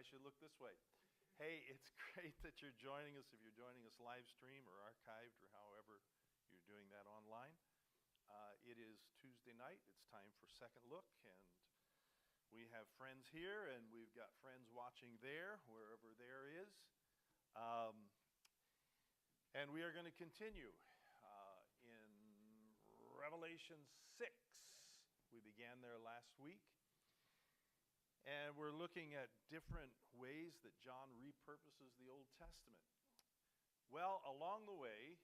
I should look this way. Hey, it's great that you're joining us, if you're joining us live stream or archived or however you're doing that online. It is Tuesday night. It's time for Second Look, and we have friends here, and we've got friends watching there, wherever there is. And we are going to continue in Revelation 6. We began there last week. And we're looking at different ways that John repurposes the Old Testament. Well, along the way,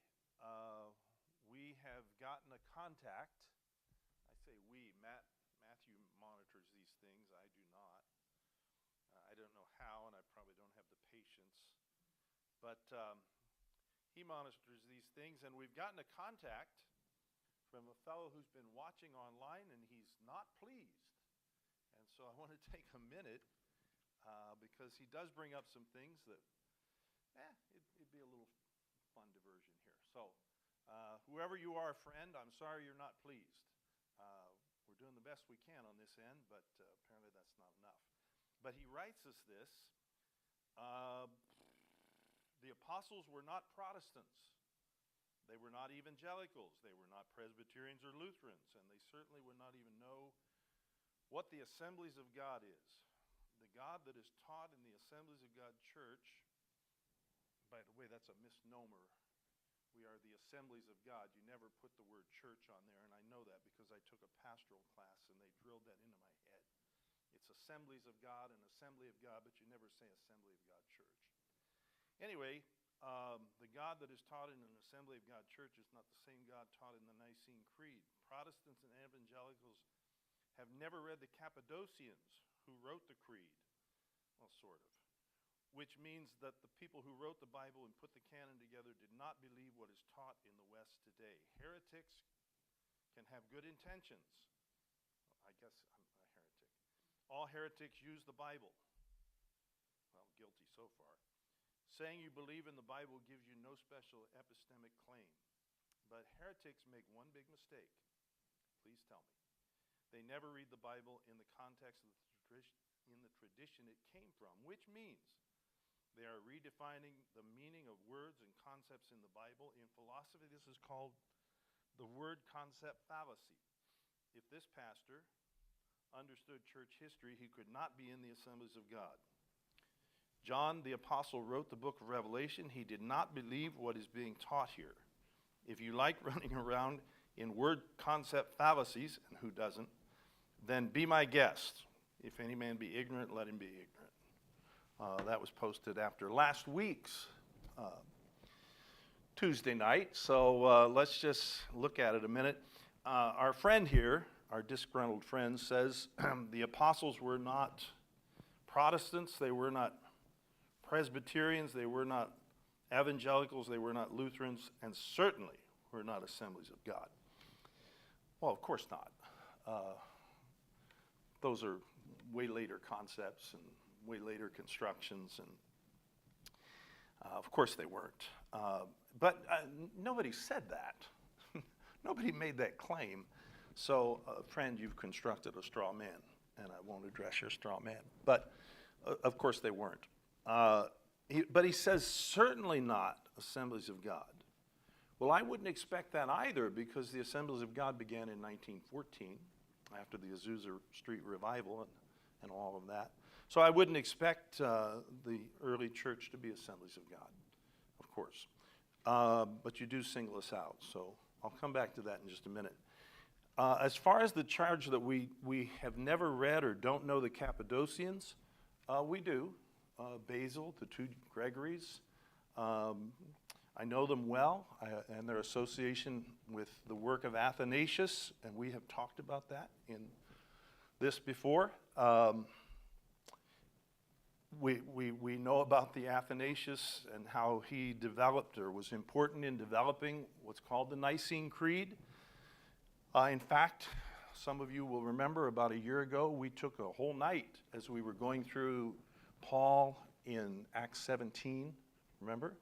we have gotten a contact. I say we. Matthew monitors these things. I do not. I don't know how, and I probably don't have the patience. But he monitors these things, and we've gotten a contact from a fellow who's been watching online, and he's not pleased. And so I want to take a minute because he does bring up some things that, it'd be a little fun diversion here. So whoever you are, friend, I'm sorry you're not pleased. We're doing the best we can on this end, but apparently that's not enough. But he writes us this. The apostles were not Protestants. They were not evangelicals. They were not Presbyterians or Lutherans, and they certainly would not even know what the Assemblies of God is. The God that is taught in the Assemblies of God Church, by the way, that's a misnomer. We are the Assemblies of God. You never put the word church on there, and I know that because I took a pastoral class and they drilled that into my head. It's Assemblies of God and Assembly of God, but you never say Assembly of God Church. Anyway, the God that is taught in an Assembly of God Church is not the same God taught in the Nicene Creed. Protestants and evangelicals have never read the Cappadocians who wrote the creed. Well, sort of. Which means that the people who wrote the Bible and put the canon together did not believe what is taught in the West today. Heretics can have good intentions. I guess I'm a heretic. All heretics use the Bible. Well, guilty so far. Saying you believe in the Bible gives you no special epistemic claim. But heretics make one big mistake. Please tell me. They never read the Bible in the context of the tradition it came from, which means they are redefining the meaning of words and concepts in the Bible. In philosophy, this is called the word concept fallacy. If this pastor understood church history, he could not be in the Assemblies of God. John the Apostle wrote the book of Revelation. He did not believe what is being taught here. If you like running around in word concept fallacies, and who doesn't, then be my guest. If any man be ignorant, let him be ignorant. That was posted after last week's Tuesday night, so let's just look at it a minute. Our friend here, our disgruntled friend, says the apostles were not Protestants, they were not Presbyterians, they were not evangelicals, they were not Lutherans, and certainly were not Assemblies of God. Well, of course not. Those are way later concepts and way later constructions, and of course they weren't. But nobody said that. Nobody made that claim. So, friend, you've constructed a straw man, and I won't address your straw man. But, of course, they weren't. But he says, certainly not Assemblies of God. Well, I wouldn't expect that either, because the Assemblies of God began in 1914, after the Azusa Street Revival and all of that. So I wouldn't expect the early church to be Assemblies of God, of course. But you do single us out, so I'll come back to that in just a minute. As far as the charge that we have never read or don't know the Cappadocians, we do. Basil, the two Gregories, I know them well, and their association with the work of Athanasius, and we have talked about that in this before. We know about the Athanasius and how he developed or was important in developing what's called the Nicene Creed. In fact, some of you will remember about a year ago, we took a whole night as we were going through Paul in Acts 17, remember?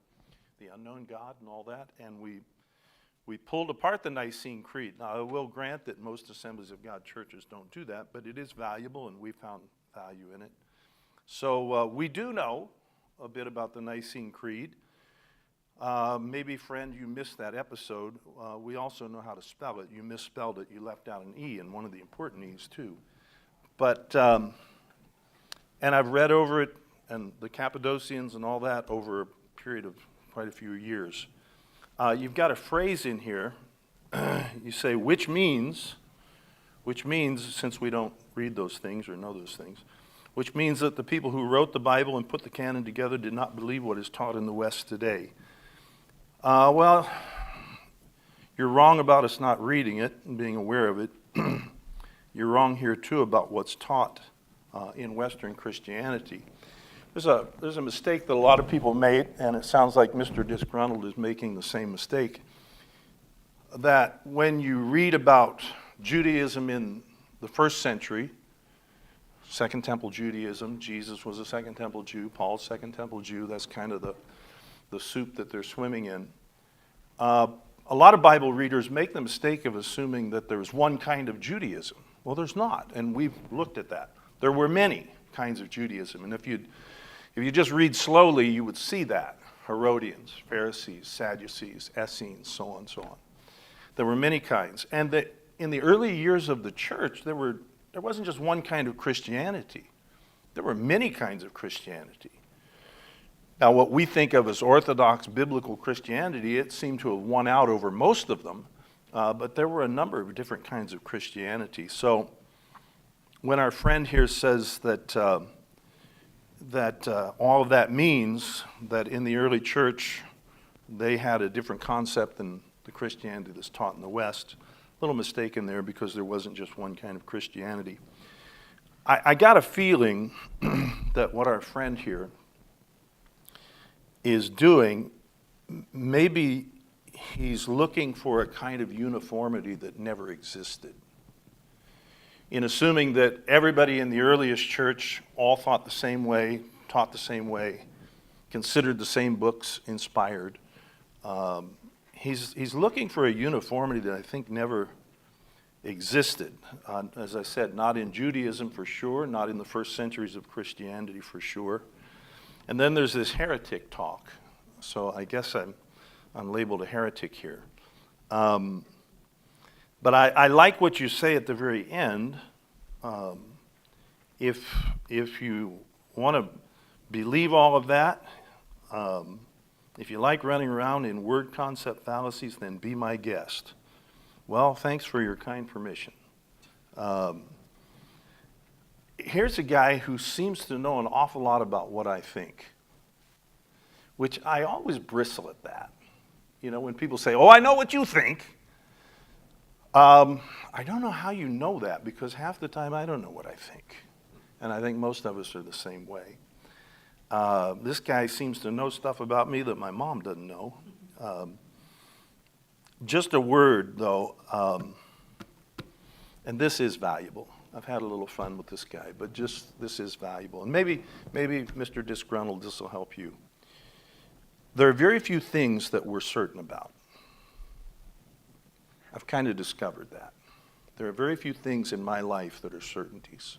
The unknown God and all that, and we pulled apart the Nicene Creed. Now, I will grant that most Assemblies of God churches don't do that, but it is valuable, and we found value in it. So we do know a bit about the Nicene Creed. Maybe, friend, you missed that episode. We also know how to spell it. You misspelled it. You left out an E, and one of the important E's, too. But, and I've read over it, and the Cappadocians and all that over a period of quite a few years. You've got a phrase in here. You say, which means, since we don't read those things or know those things, which means that the people who wrote the Bible and put the canon together did not believe what is taught in the West today. Well, you're wrong about us not reading it and being aware of it. You're wrong here, too, about what's taught in Western Christianity. There's a mistake that a lot of people made, and it sounds like Mr. Disgruntled is making the same mistake, that when you read about Judaism in the first century, Second Temple Judaism, Jesus was a Second Temple Jew, Paul's Second Temple Jew, that's kind of the soup that they're swimming in. A lot of Bible readers make the mistake of assuming that there's one kind of Judaism. Well, there's not, and we've looked at that. There were many kinds of Judaism, and if you just read slowly, you would see that. Herodians, Pharisees, Sadducees, Essenes, so on and so on. There were many kinds. And in the early years of the church, there wasn't just one kind of Christianity. There were many kinds of Christianity. Now, what we think of as Orthodox biblical Christianity, it seemed to have won out over most of them, but there were a number of different kinds of Christianity. So when our friend here says that all of that means that in the early church they had a different concept than the Christianity that's taught in the West, a little mistaken there because there wasn't just one kind of Christianity. I got a feeling that what our friend here is doing, maybe he's looking for a kind of uniformity that never existed. In assuming that everybody in the earliest church all thought the same way, taught the same way, considered the same books inspired. He's looking for a uniformity that I think never existed. As I said, not in Judaism for sure, not in the first centuries of Christianity for sure. And then there's this heretic talk. So I guess I'm labeled a heretic here. But I like what you say at the very end. If you want to believe all of that, if you like running around in word concept fallacies, then be my guest. Well, thanks for your kind permission. Here's a guy who seems to know an awful lot about what I think, which I always bristle at that. You know, when people say, oh, I know what you think. I don't know how you know that, because half the time I don't know what I think. And I think most of us are the same way. This guy seems to know stuff about me that my mom doesn't know. Just a word, though, and this is valuable. I've had a little fun with this guy, but just this is valuable. And maybe Mr. Disgruntled, this will help you. There are very few things that we're certain about. I've kind of discovered that. There are very few things in my life that are certainties.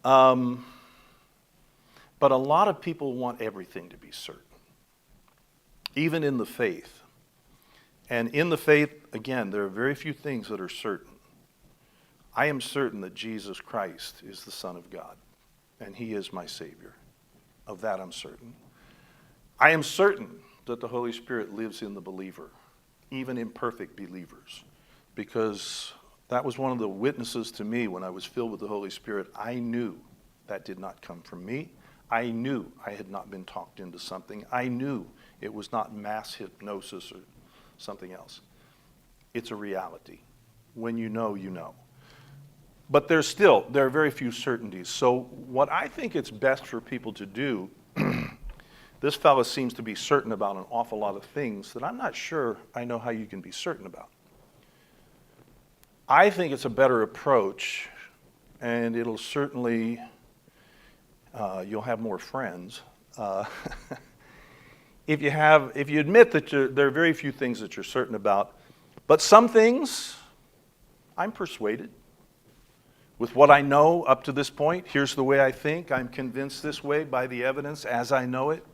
But a lot of people want everything to be certain, even in the faith. And in the faith, again, there are very few things that are certain. I am certain that Jesus Christ is the Son of God, and He is my Savior. Of that I'm certain. I am certain that the Holy Spirit lives in the believer, even imperfect believers, because that was one of the witnesses to me when I was filled with the Holy Spirit. I knew that did not come from me. I knew I had not been talked into something. I knew it was not mass hypnosis or something else. It's a reality. When you know, you know. But there are very few certainties. So what I think it's best for people to do, this fellow seems to be certain about an awful lot of things that I'm not sure I know how you can be certain about. I think it's a better approach, and it'll certainly, you'll have more friends. If you admit that there are very few things that you're certain about, but some things I'm persuaded. with what I know up to this point, here's the way I think. I'm convinced this way by the evidence as I know it.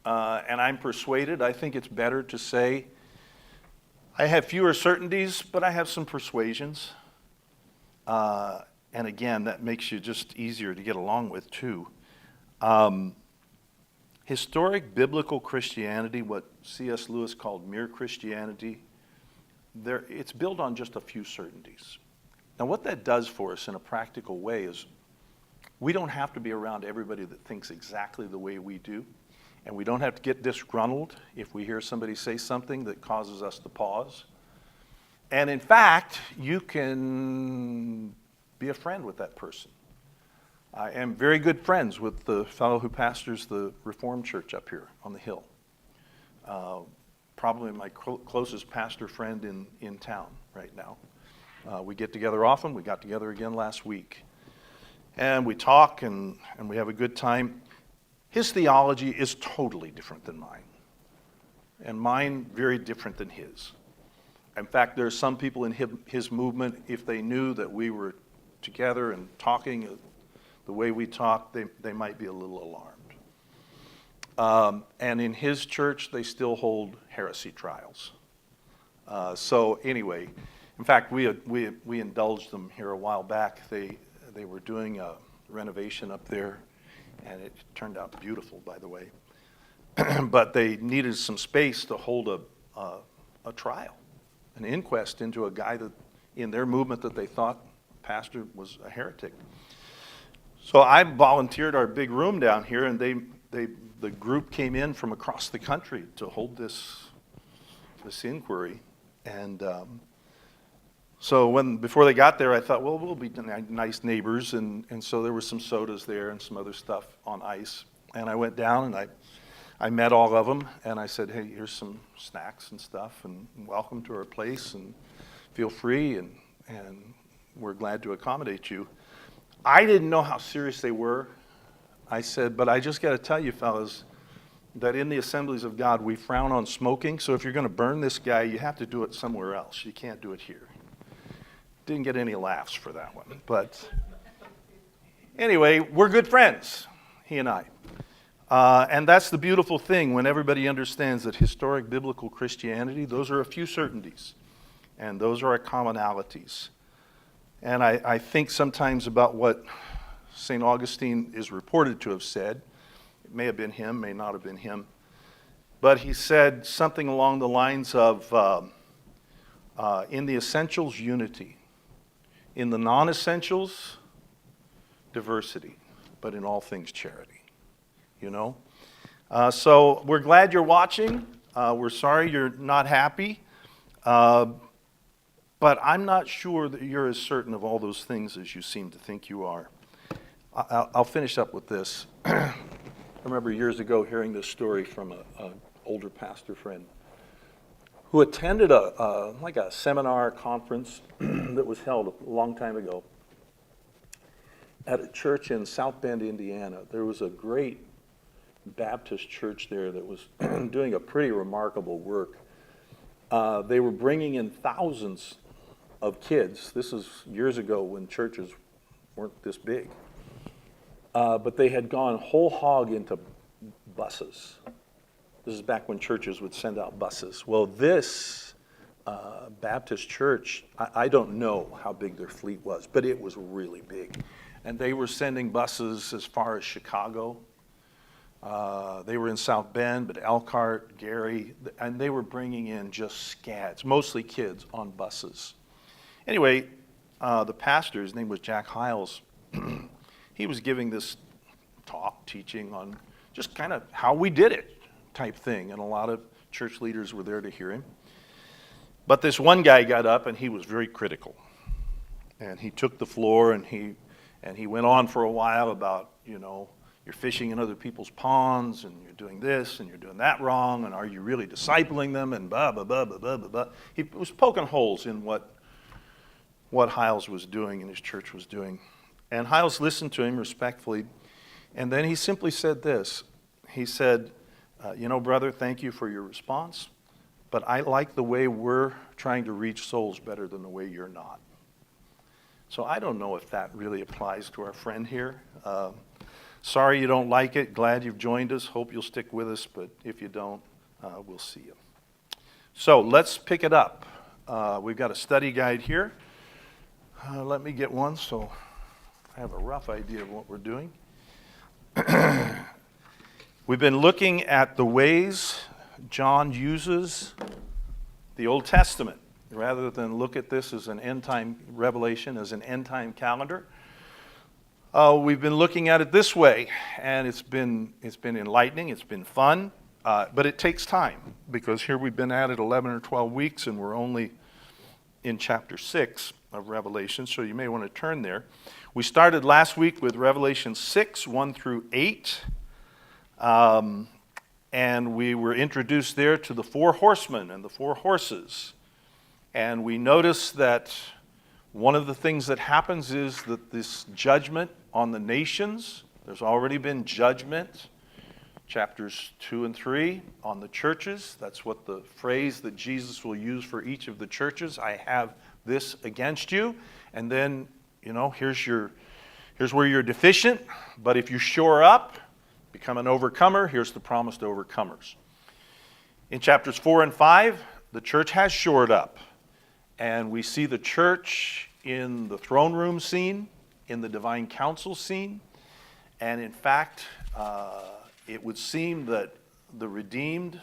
And I'm persuaded. I think it's better to say, I have fewer certainties, but I have some persuasions. And again, that makes you just easier to get along with, too. Historic biblical Christianity, what C.S. Lewis called mere Christianity, it's built on just a few certainties. Now, what that does for us in a practical way is we don't have to be around everybody that thinks exactly the way we do, and we don't have to get disgruntled if we hear somebody say something that causes us to pause. And in fact, you can be a friend with that person. I am very good friends with the fellow who pastors the Reformed Church up here on the hill. Probably my closest pastor friend in town right now. We get together often. We got together again last week. And we talk and we have a good time. His theology is totally different than mine. And mine very different than his. In fact, there are some people in his movement, if they knew that we were together and talking the way we talk, they might be a little alarmed. And in his church, they still hold heresy trials. So anyway, in fact, we indulged them here a while back. They were doing a renovation up there, and it turned out beautiful, by the way. But they needed some space to hold a trial, an inquest into a guy that, in their movement, that they thought pastor was a heretic. So I volunteered our big room down here, and the group came in from across the country to hold this inquiry. And so before they got there, I thought, well, we'll be nice neighbors, and so there were some sodas there and some other stuff on ice. And I went down and I met all of them, and I said, hey, here's some snacks and stuff, and welcome to our place, and feel free, and we're glad to accommodate you. I didn't know how serious they were. I said, but I just got to tell you, fellas, that in the Assemblies of God, we frown on smoking, so if you're going to burn this guy, you have to do it somewhere else. You can't do it here. Didn't get any laughs for that one. But anyway, we're good friends, he and I. And that's the beautiful thing when everybody understands that historic biblical Christianity, those are a few certainties, and those are our commonalities. And I think sometimes about what St. Augustine is reported to have said. It may have been him, may not have been him. But he said something along the lines of, in the essentials, unity. In the non-essentials, diversity. But in all things, charity. You know? So we're glad you're watching. We're sorry you're not happy. But I'm not sure that you're as certain of all those things as you seem to think you are. I'll finish up with this. I remember years ago hearing this story from an older pastor friend who attended a seminar conference that was held a long time ago at a church in South Bend, Indiana. There was a great Baptist church there that was doing a pretty remarkable work. They were bringing in thousands of kids. This is years ago when churches weren't this big. But they had gone whole hog into buses. This is back when churches would send out buses. Well, this Baptist church, I don't know how big their fleet was, but it was really big. And they were sending buses as far as Chicago. They were in South Bend, but Elkhart, Gary, and they were bringing in just scads, mostly kids, on buses. Anyway, the pastor, his name was Jack Hiles, he was giving this talk, teaching on just kind of how we did it type thing, and a lot of church leaders were there to hear him. But this one guy got up, and he was very critical. And he took the floor, and he went on for a while about, you're fishing in other people's ponds, and you're doing this, and you're doing that wrong, and are you really discipling them, and blah, blah, blah, blah, blah, blah, blah. He was poking holes in what Hiles was doing and his church was doing. And Hiles listened to him respectfully, and then he simply said this. He said, brother, thank you for your response, but I like the way we're trying to reach souls better than the way you're not. So I don't know if that really applies to our friend here. Sorry you don't like it. Glad you've joined us. Hope you'll stick with us, but if you don't, we'll see you. So let's pick it up. We've got a study guide here. Let me get one so I have a rough idea of what we're doing. We've been looking at the ways John uses the Old Testament rather than look at this as an end-time revelation, as an end-time calendar. We've been looking at it this way, and it's been enlightening, it's been fun, but it takes time, because here we've been at it 11 or 12 weeks, and we're only in chapter 6 of Revelation, so you may want to turn there. We started last week with Revelation 6, 1 through 8, and we were introduced there to the 4 horsemen and the 4 horses. And we noticed that one of the things that happens is that this judgment on the nations, there's already been judgment, chapters 2 and 3, on the churches. That's what the phrase that Jesus will use for each of the churches. I have this against you. And then, here's where you're deficient. But if you shore up, become an overcomer, here's the promise to overcomers. In chapters 4 and 5, the church has shored up. And we see the church in the throne room scene, in the divine council scene. And in fact, it would seem that the redeemed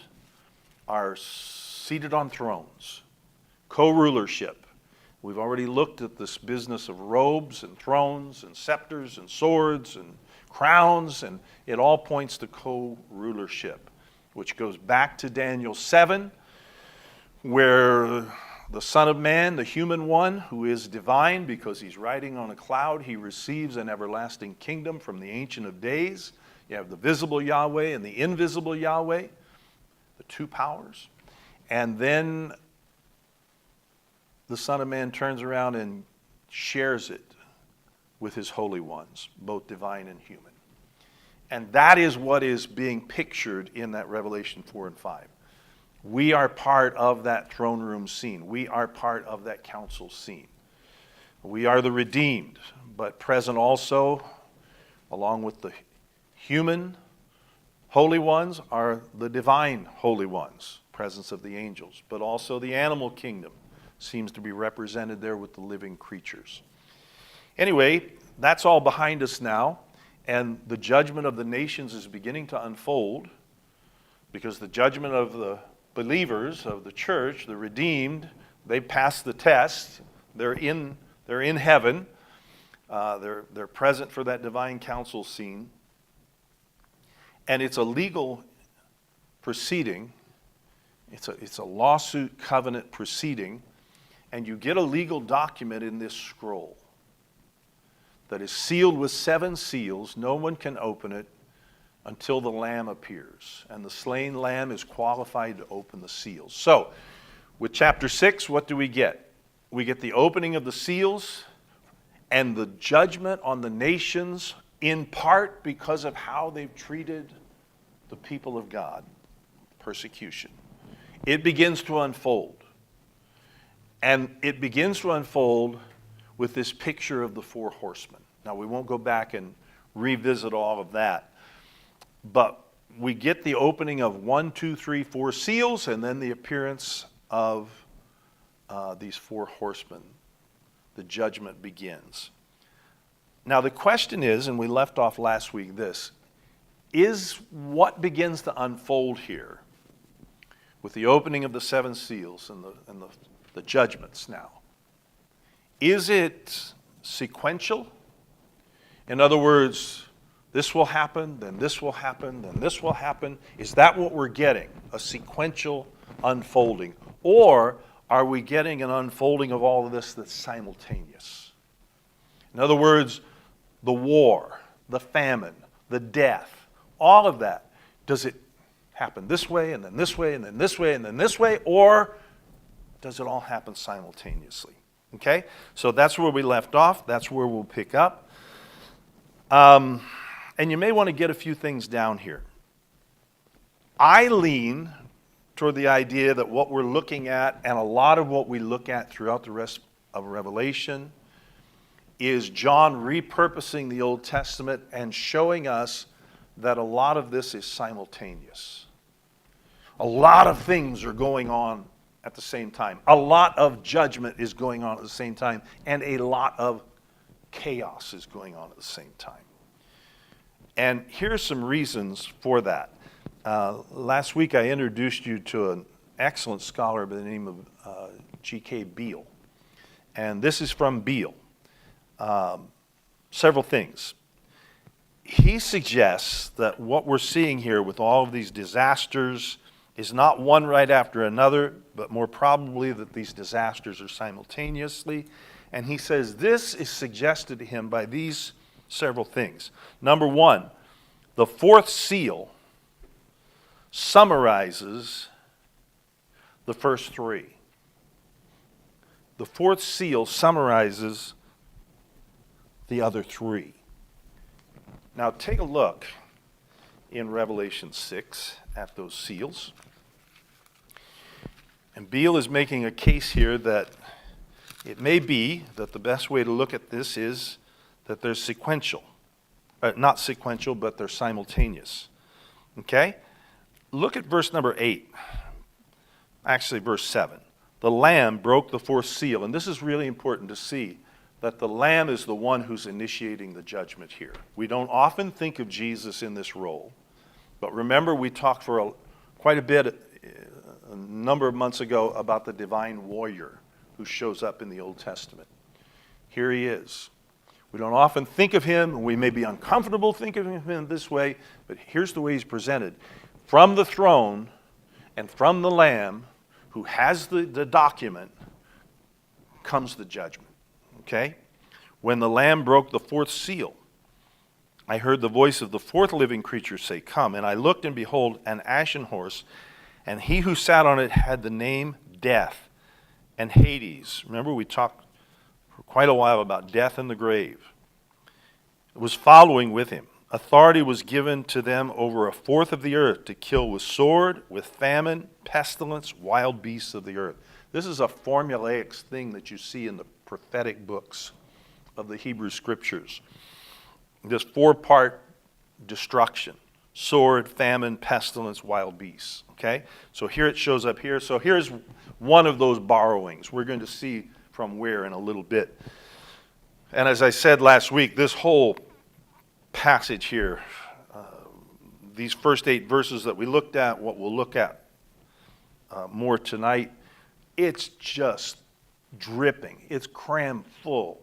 are seated on thrones, co-rulership. We've already looked at this business of robes and thrones and scepters and swords and crowns, and it all points to co-rulership, which goes back to Daniel 7, where the Son of Man, the human one, who is divine because he's riding on a cloud, he receives an everlasting kingdom from the Ancient of Days. You have the visible Yahweh and the invisible Yahweh, the 2 powers. And then the Son of Man turns around and shares it with his holy ones, both divine and human. And that is what is being pictured in that Revelation 4 and 5. We are part of that throne room scene. We are part of that council scene. We are the redeemed, but present also, along with the human holy ones, are the divine holy ones, presence of the angels. But also the animal kingdom seems to be represented there with the living creatures. Anyway, that's all behind us now, and the judgment of the nations is beginning to unfold, because the judgment of the believers of the church, the redeemed, they passed the test. They're in heaven. They're present for that divine council scene. And it's a legal proceeding. It's a lawsuit covenant proceeding. And you get a legal document in this scroll that is sealed with 7 seals. No one can open it until the Lamb appears. And the slain Lamb is qualified to open the seals. So, with chapter 6, what do we get? We get the opening of the seals and the judgment on the nations, in part because of how they've treated the people of God. Persecution. It begins to unfold. And it begins to unfold with this picture of the 4 horsemen. Now, we won't go back and revisit all of that. But we get the opening of 1, 2, 3, 4 seals, and then the appearance of these 4 horsemen. The judgment begins. Now the question is, and we left off last week this, is what begins to unfold here with the opening of the 7 seals and the judgments now? Is it sequential? In other words, this will happen, then this will happen, then this will happen. Is that what we're getting? A sequential unfolding? Or are we getting an unfolding of all of this that's simultaneous? In other words, the war, the famine, the death, all of that, does it happen this way, and then this way, and then this way, and then this way, or does it all happen simultaneously? Okay? So that's where we left off. That's where we'll pick up. And you may want to get a few things down here. I lean toward the idea that what we're looking at, and a lot of what we look at throughout the rest of Revelation, is John repurposing the Old Testament and showing us that a lot of this is simultaneous. A lot of things are going on at the same time. A lot of judgment is going on at the same time, and a lot of chaos is going on at the same time. And here's some reasons for that. Last week I introduced you to an excellent scholar by the name of G.K. Beale. And this is from Beale. Several things. He suggests that what we're seeing here with all of these disasters is not one right after another, but more probably that these disasters are simultaneously. And he says this is suggested to him by these several things. Number one, the fourth seal summarizes the first three. The fourth seal summarizes the other three. Now take a look in Revelation 6 at those seals. And Beale is making a case here that it may be that the best way to look at this is that they're sequential. Not sequential, but they're simultaneous. Okay? Look at verse number 8. Actually, verse 7. The Lamb broke the fourth seal. And this is really important to see, that the Lamb is the one who's initiating the judgment here. We don't often think of Jesus in this role. But remember, we talked for quite a bit a number of months ago about the divine warrior who shows up in the Old Testament. Here he is. We don't often think of him, and we may be uncomfortable thinking of him this way, but here's the way he's presented. From the throne and from the Lamb, who has the document, comes the judgment. Okay? When the Lamb broke the fourth seal, I heard the voice of the fourth living creature say, "Come." And I looked, and behold, an ashen horse, and he who sat on it had the name Death and Hades. Remember, we talked for quite a while about death and the grave. It was following with him. Authority was given to them over a fourth of the earth to kill with sword, with famine, pestilence, wild beasts of the earth. This is a formulaic thing that you see in the prophetic books of the Hebrew Scriptures. This four-part destruction: sword, famine, pestilence, wild beasts. Okay? So here it shows up here. So here's one of those borrowings. We're going to see from where in a little bit. And as I said last week, this whole passage here, these first 8 verses that we looked at, what we'll look at more tonight, it's just dripping. It's crammed full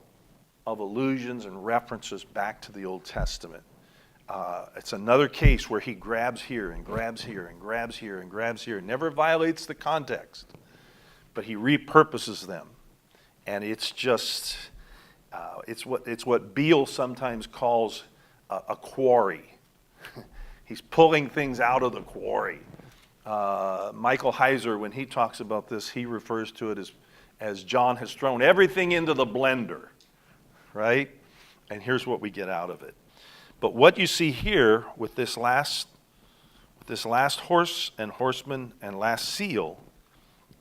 of allusions and references back to the Old Testament. It's another case where he grabs here and grabs here and grabs here and grabs here. Never violates the context, but he repurposes them. And it's just, it's what Beale sometimes calls a quarry. He's pulling things out of the quarry. Michael Heiser, when he talks about this, he refers to it as John has thrown everything into the blender, right? And here's what we get out of it. But what you see here with this last horse and horseman and last seal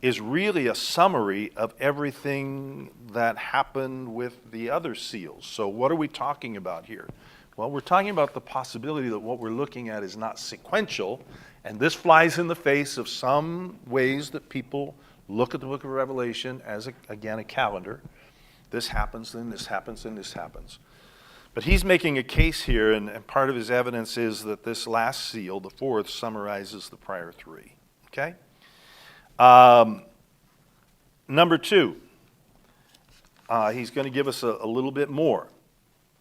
is really a summary of everything that happened with the other seals. So what are we talking about here? Well, we're talking about the possibility that what we're looking at is not sequential, and this flies in the face of some ways that people look at the book of Revelation as, again, a calendar. This happens, then this happens, then this happens. But he's making a case here, and part of his evidence is that this last seal, the fourth, summarizes the prior 3. Okay? Number 2, he's going to give us a little bit more.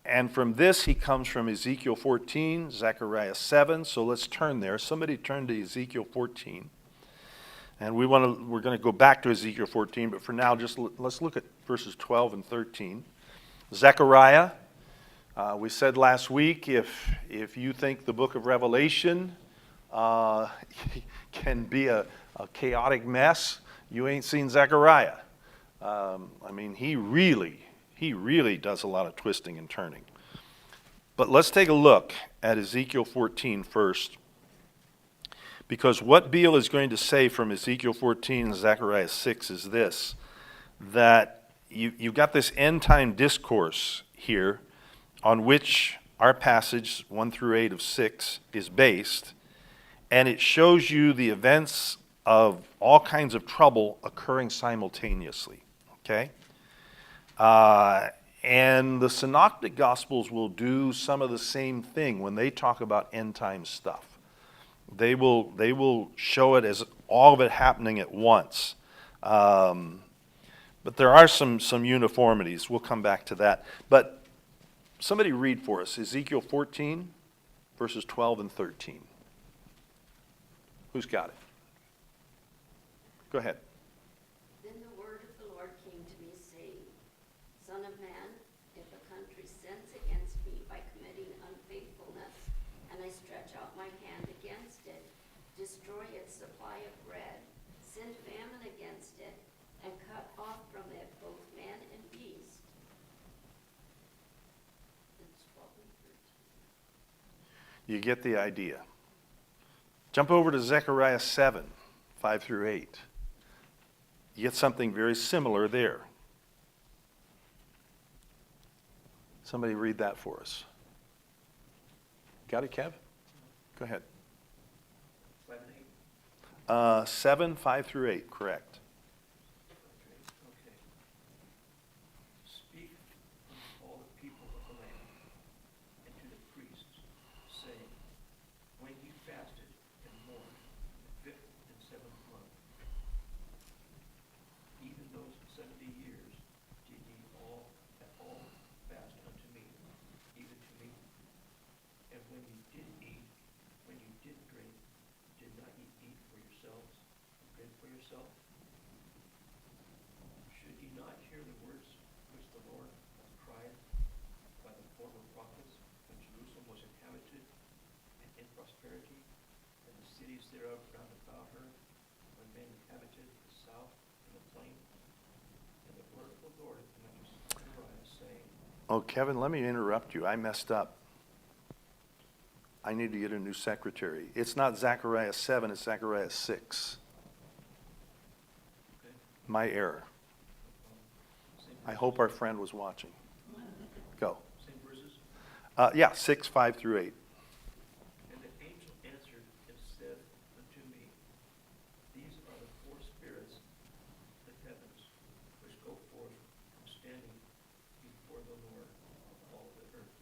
And from this, he comes from Ezekiel 14, Zechariah 7. So let's turn there. Somebody turn to Ezekiel 14. And we're going to go back to Ezekiel 14, but for now, just let's look at verses 12 and 13. Zechariah, we said last week, if you think the book of Revelation can be a chaotic mess, you ain't seen Zechariah. He really does a lot of twisting and turning. But let's take a look at Ezekiel 14 first. Because what Beale is going to say from Ezekiel 14 and Zechariah 6 is this, that you've got this end time discourse here on which our passage 1 through 8 of 6 is based, and it shows you the events of all kinds of trouble occurring simultaneously. Okay? And the Synoptic Gospels will do some of the same thing when they talk about end time stuff. They will show it as all of it happening at once. But there are some uniformities. We'll come back to that. But somebody read for us Ezekiel 14, verses 12 and 13. Who's got it? Go ahead. Then the word of the Lord came to me, saying, Son of man, if a country sins against me by committing unfaithfulness, and I stretch out my hand against it, destroy its supply of bread, send famine against it, and cut off from it both man and beast. It's 12 and 13. You get the idea. Jump over to Zechariah 7, 5 through 8. You get something very similar there. Somebody read that for us. Got it, Kev? Go ahead. 5 and 8? 7, 5 through 8, correct. Okay. Speak unto all the people of the land, and to the priests, saying, when ye fasted and mourned the 5th and 7th month, even those 70 years did ye all at all fast unto me, even to me. And when ye did eat, when ye did drink, did not ye eat for yourselves, and drink for yourself? Should ye not hear the words which the Lord hath cried by the former prophets, when Jerusalem was inhabited and in prosperity, and the cities thereof round about her, when men inhabited the south and the plain? And the word of the Lord came unto Zechariah, saying, Oh, Kevin, let me interrupt you. I messed up. I need to get a new secretary. It's not Zechariah 7, it's Zechariah 6. okay, My error. same I hope our friend was watching. Go. same verses? Yeah, 6, 5 through 8. And the angel answered and said unto me, these are the 4 spirits of the heavens, which go forth from standing before the Lord of all the earth.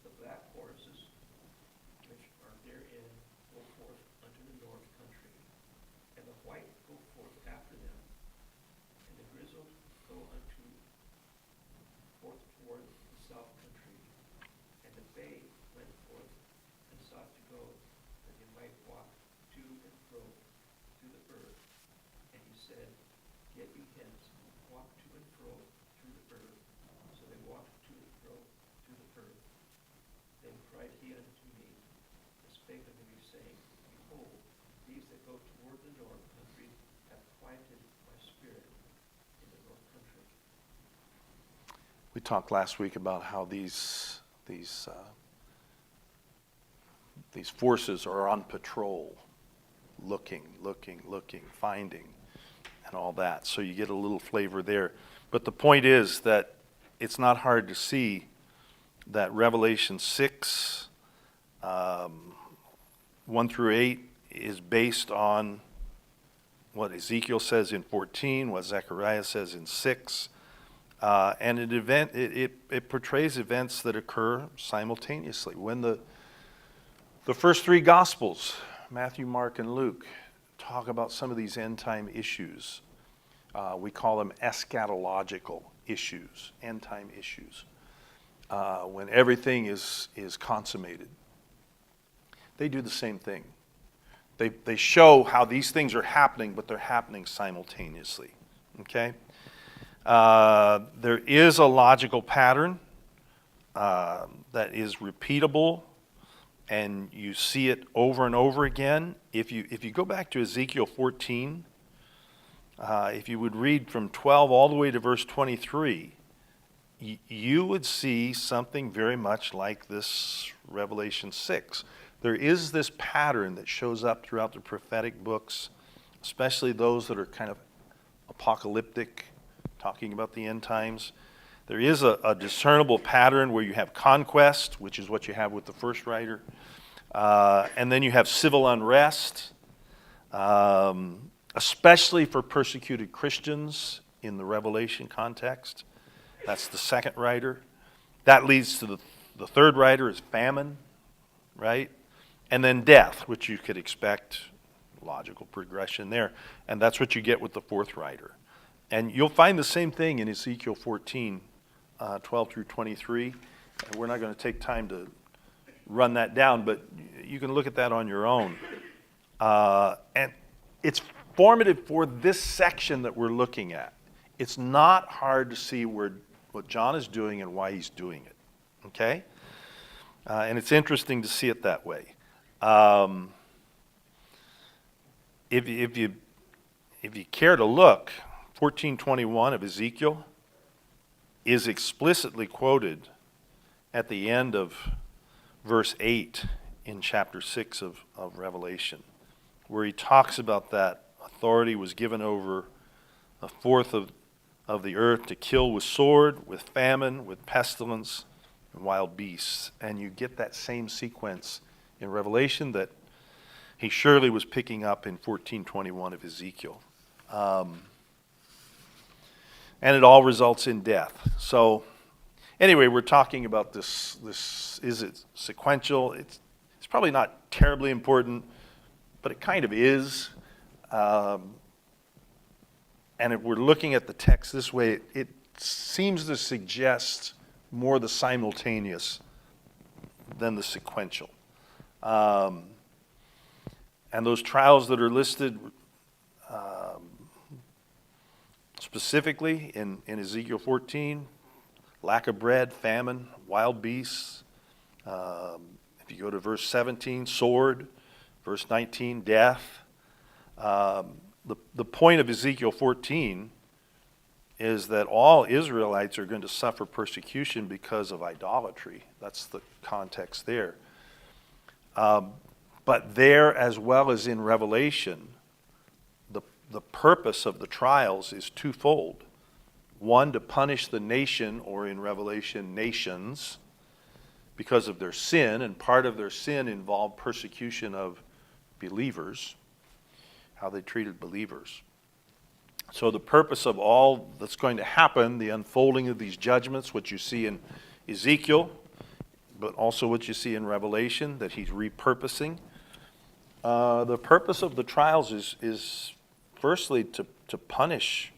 The black horses, which are therein, go forth unto the north country, and the white go forth after them, and the grizzled go unto forth toward the south country. And the bay went forth and sought to go, that they might walk to and fro through the earth. And he said, Get ye hence, walk to and fro through the earth. So they walked to and fro through the earth. Then cried he unto me, and spake unto me, saying, Behold, these that go toward the north country have quieted my spirit in the north country. We talked last week about how these forces are on patrol, looking, finding, and all that. So you get a little flavor there. But the point is that it's not hard to see that Revelation 6, 1 through 8, is based on what Ezekiel says in 14, what Zechariah says in 6. And it portrays events that occur simultaneously. When the first 3 Gospels, Matthew, Mark, and Luke, talk about some of these end-time issues, we call them eschatological issues, end-time issues, when everything is consummated. They do the same thing. They show how these things are happening, but they're happening simultaneously. Okay? There is a logical pattern that is repeatable, and you see it over and over again. If you go back to Ezekiel 14, if you would read from 12 all the way to verse 23, you would see something very much like this Revelation 6. There is this pattern that shows up throughout the prophetic books, especially those that are kind of apocalyptic, talking about the end times. There is a discernible pattern where you have conquest, which is what you have with the first writer. And then you have civil unrest, especially for persecuted Christians in the Revelation context. That's the second writer. That leads to the third writer is famine, right? And then death, which you could expect, logical progression there. And that's what you get with the fourth writer. And you'll find the same thing in Ezekiel 14, 12 through 23. And we're not going to take time to run that down, but you can look at that on your own. And it's formative for this section that we're looking at. It's not hard to see what John is doing and why he's doing it. Okay? And it's interesting to see it that way. If you care to look, 14:21 of Ezekiel is explicitly quoted at the end of verse 8 in chapter 6 of Revelation, where he talks about that authority was given over a fourth of the earth to kill with sword, with famine, with pestilence, and wild beasts. And you get that same sequence in Revelation that he surely was picking up in 14:21 of Ezekiel. And it all results in death. So anyway, we're talking about this is it sequential? It's probably not terribly important, but it kind of is. And if we're looking at the text this way, it seems to suggest more the simultaneous than the sequential. And those trials that are listed specifically in Ezekiel 14, lack of bread, famine, wild beasts. If you go to verse 17, sword. Verse 19, death. The point of Ezekiel 14 is that all Israelites are going to suffer persecution because of idolatry. That's the context there. But there, as well as in Revelation, the purpose of the trials is twofold. One, to punish the nation, or in Revelation, nations, because of their sin, and part of their sin involved persecution of believers, how they treated believers. So the purpose of all that's going to happen, the unfolding of these judgments, what you see in Ezekiel, but also what you see in Revelation, that he's repurposing. The purpose of the trials is firstly to punish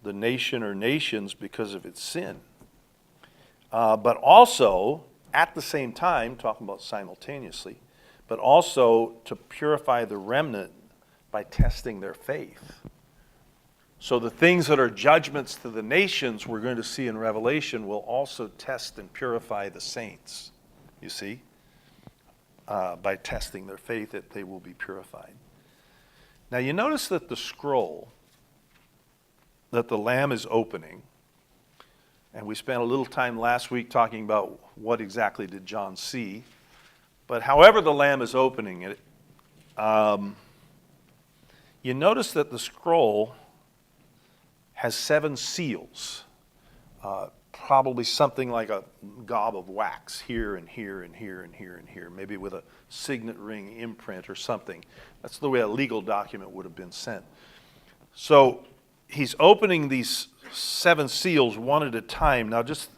the nation or nations because of its sin. But also, at the same time, talking about simultaneously, but also to purify the remnant by testing their faith. So the things that are judgments to the nations we're going to see in Revelation will also test and purify the saints, you see, by testing their faith that they will be purified. Now you notice that the scroll that the Lamb is opening, and we spent a little time last week talking about what exactly did John see, but however the Lamb is opening it, you notice that the scroll has 7 seals, probably something like a gob of wax here and here and here and here and here, maybe with a signet ring imprint or something. That's the way a legal document would have been sent. So he's opening these 7 seals one at a time. Now just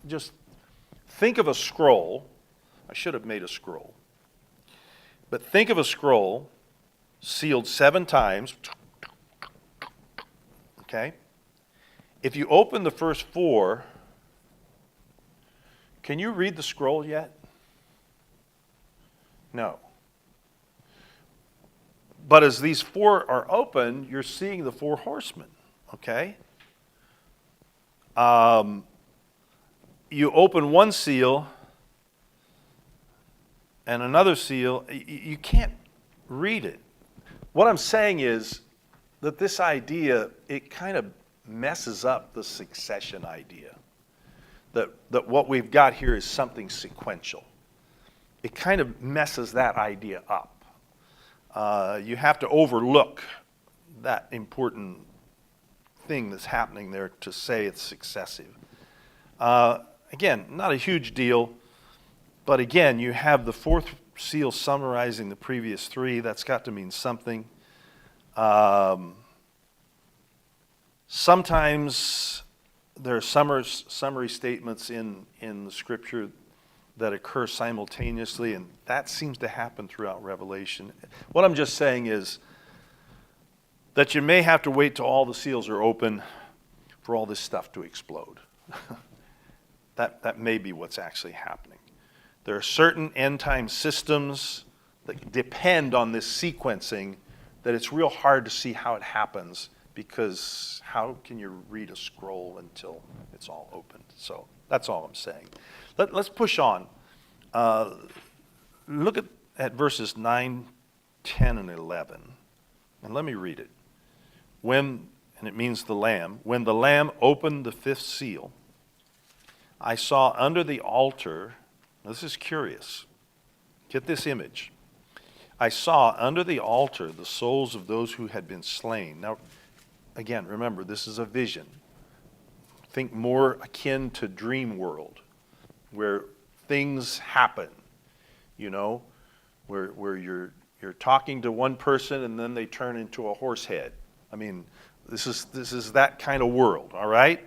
think of a scroll. I should have made a scroll. But think of a scroll sealed 7 times. Okay? If you open the first 4, can you read the scroll yet? No. But as these 4 are open, you're seeing the 4 horsemen. Okay? You open one seal and another seal. You can't read it. What I'm saying is that this idea, it kind of messes up the succession idea. That what we've got here is something sequential. It kind of messes that idea up. You have to overlook that important thing that's happening there to say it's successive. Again, not a huge deal, but again, you have the fourth seal summarizing the previous three. That's got to mean something. Sometimes there are summary statements in the Scripture that occur simultaneously, and that seems to happen throughout Revelation. What I'm just saying is that you may have to wait till all the seals are open for all this stuff to explode. That may be what's actually happening. There are certain end-time systems that depend on this sequencing that it's real hard to see how it happens, because how can you read a scroll until it's all opened? So that's all I'm saying. Let's push on. Look at verses 9, 10, and 11. And let me read it. And it means the Lamb, when the Lamb opened the fifth seal, I saw under the altar, this is curious, get this image. I saw under the altar the souls of those who had been slain. Now, again, remember, this is a vision. Think more akin to dream world, where things happen, where you're talking to one person and then they turn into a horse head. I mean, this is that kind of world, all right?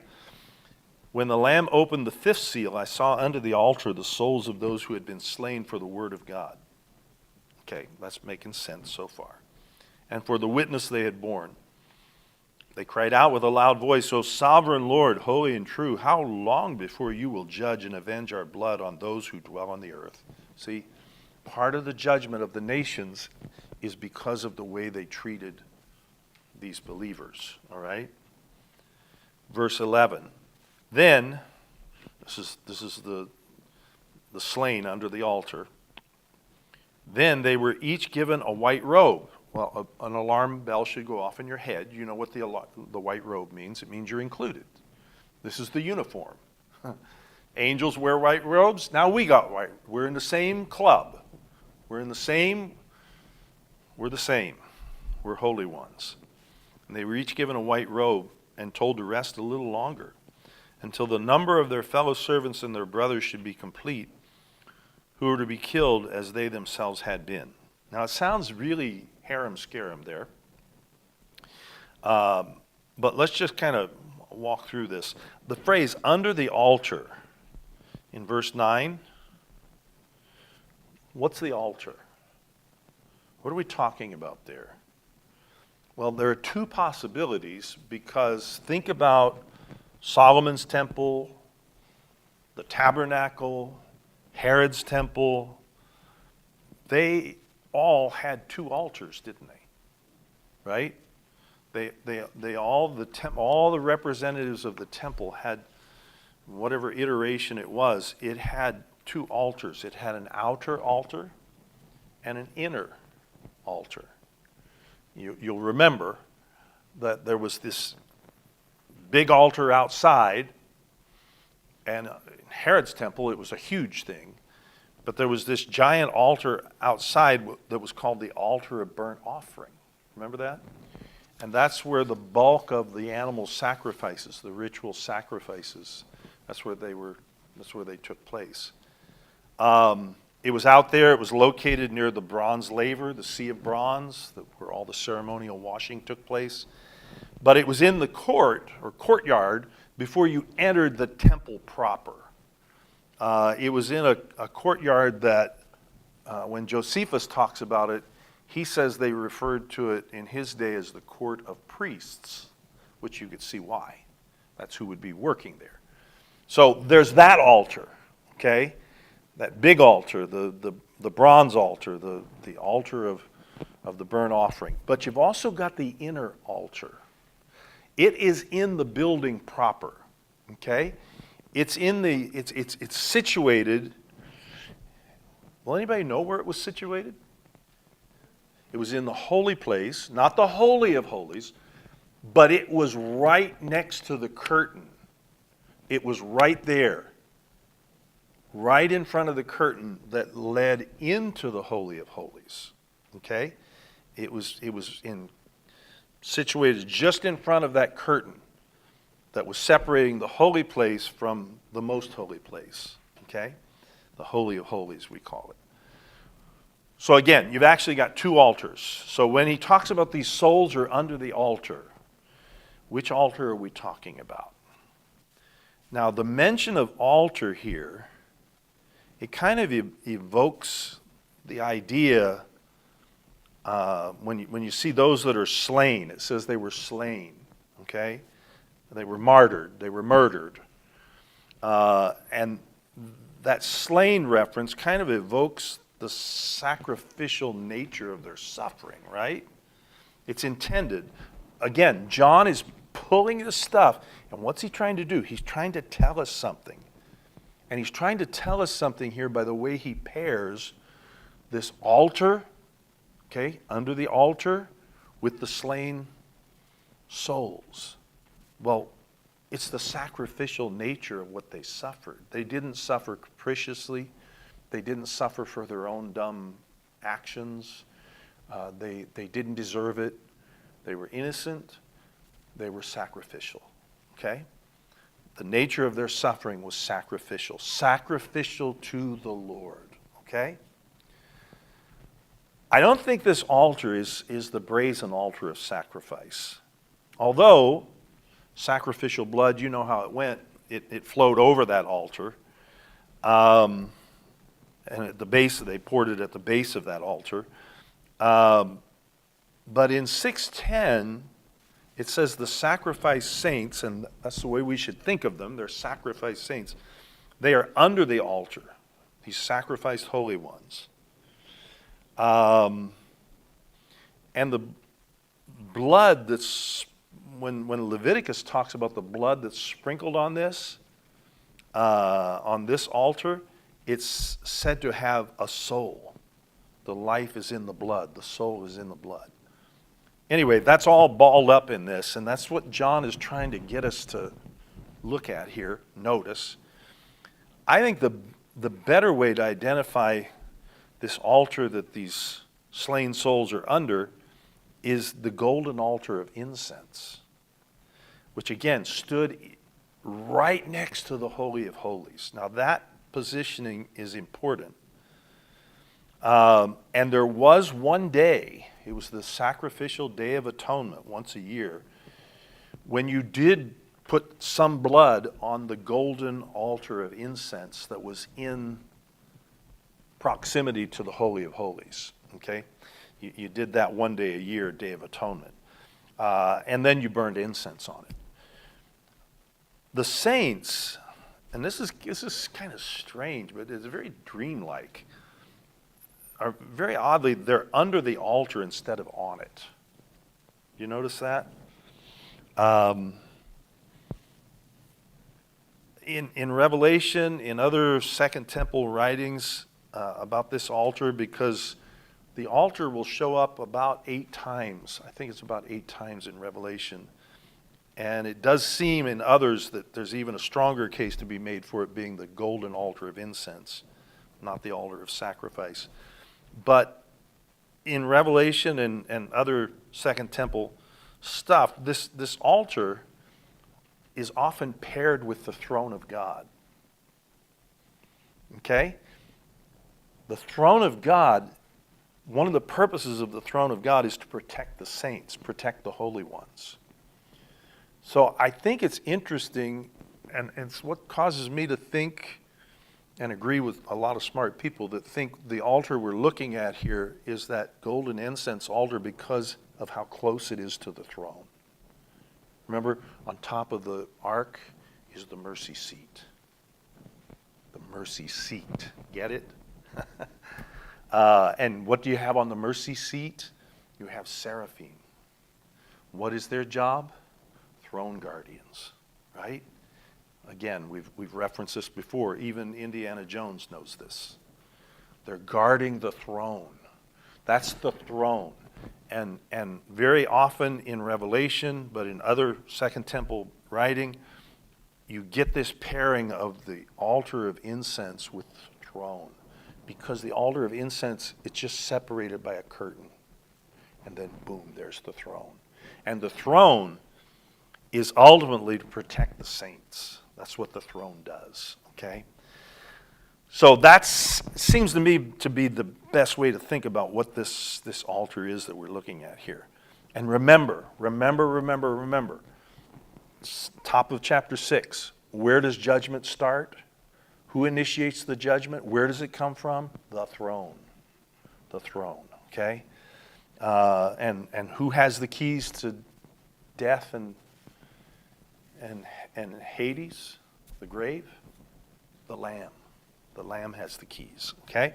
When the Lamb opened the fifth seal, I saw under the altar the souls of those who had been slain for the word of God. Okay, that's making sense so far. And for the witness they had borne. They cried out with a loud voice, O sovereign Lord, holy and true, how long before you will judge and avenge our blood on those who dwell on the earth? See, part of the judgment of the nations is because of the way they treated these believers, all right? Verse 11. Then, this is the slain under the altar. Then they were each given a white robe. Well, an alarm bell should go off in your head. You know what the white robe means. It means you're included. This is the uniform. Angels wear white robes. Now we got white. We're in the same club. We're the same. We're holy ones. And they were each given a white robe and told to rest a little longer, until the number of their fellow servants and their brothers should be complete, who were to be killed as they themselves had been. Now it sounds really harem-scarum there, but let's just kind of walk through this. The phrase under the altar in verse 9, what's the altar? What are we talking about there? Well, there are two possibilities, because think about Solomon's temple, the tabernacle, Herod's temple. They all had two altars, didn't they? Right? All the representatives of the temple had, whatever iteration it was, it had two altars. It had an outer altar and an inner altar. You'll remember that there was this big altar outside, and in Herod's temple it was a huge thing, but there was this giant altar outside that was called the altar of burnt offering. Remember that? And that's where the bulk of the animal sacrifices, the ritual sacrifices, that's where they took place. It was out there. It was located near the bronze laver, the Sea of Bronze, where all the ceremonial washing took place. But it was in the court or courtyard before you entered the temple proper. It was in a courtyard that, when Josephus talks about it, he says they referred to it in his day as the court of priests, which you could see why. That's who would be working there. So there's that altar, okay? That big altar, the bronze altar, the altar of the burnt offering. But you've also got the inner altar. It is in the building proper, okay? It's situated. Will anybody know where it was situated? It was in the holy place, not the Holy of Holies, but it was right next to the curtain. It was right there, right in front of the curtain that led into the Holy of Holies. Okay? It was in situated just in front of that curtain that was separating the holy place from the most holy place, okay? The Holy of Holies, we call it. So again, you've actually got two altars. So when he talks about these souls are under the altar, which altar are we talking about? Now, the mention of altar here, it kind of evokes the idea when you see those that are slain. It says they were slain, okay? They were martyred. They were murdered. And that slain reference kind of evokes the sacrificial nature of their suffering, right? It's intended. Again, John is pulling this stuff, and what's he trying to do? He's trying to tell us something. And he's trying to tell us something here by the way he pairs this altar, okay, under the altar, with the slain souls. Well, it's the sacrificial nature of what they suffered. They didn't suffer capriciously. They didn't suffer for their own dumb actions. They didn't deserve it. They were innocent. They were sacrificial, okay? The nature of their suffering was sacrificial. Sacrificial to the Lord, okay? I don't think this altar is the brazen altar of sacrifice. Although sacrificial blood, you know how it went. It flowed over that altar. And at the base, they poured it at the base of that altar. But in 6:10, it says the sacrifice saints, and that's the way we should think of them. They're sacrifice saints. They are under the altar, these sacrificed holy ones. And the blood that's, when Leviticus talks about the blood that's sprinkled on this altar, it's said to have a soul. The life is in the blood. The soul is in the blood. Anyway, that's all balled up in this, and that's what John is trying to get us to look at here, notice. I think the better way to identify this altar that these slain souls are under is the golden altar of incense, which again stood right next to the Holy of Holies. Now that positioning is important. And there was one day, it was the sacrificial Day of Atonement once a year, when you did put some blood on the golden altar of incense that was in proximity to the Holy of Holies, okay? You did that one day a year, Day of Atonement. And then you burned incense on it. The saints, and this is kind of strange, but it's very dreamlike, are very oddly, they're under the altar instead of on it. You notice that? In Revelation, in other Second Temple writings about this altar, because the altar will show up about 8 times. I think it's about 8 times in Revelation. And it does seem in others that there's even a stronger case to be made for it being the golden altar of incense, not the altar of sacrifice. But in Revelation and other Second Temple stuff, this altar is often paired with the throne of God. Okay? The throne of God, one of the purposes of the throne of God is to protect the saints, protect the holy ones. So I think it's interesting, and it's what causes me to think and agree with a lot of smart people that think the altar we're looking at here is that golden incense altar because of how close it is to the throne. Remember, on top of the ark is the mercy seat. The mercy seat. Get it? And what do you have on the mercy seat? You have seraphim. What is their job? Throne guardians, right? Again, we've referenced this before. Even Indiana Jones knows this. They're guarding the throne. That's the throne. And very often in Revelation, but in other Second Temple writing, you get this pairing of the altar of incense with the throne. Because the altar of incense, it's just separated by a curtain. And then boom, there's the throne. And the throne is ultimately to protect the saints. That's what the throne does, okay? So that seems to me to be the best way to think about what this altar is that we're looking at here. And remember, top of chapter 6, where does judgment start? Who initiates the judgment? Where does it come from? The throne. The throne, okay? And who has the keys to death and Hades, the grave? The Lamb. The Lamb has the keys, okay?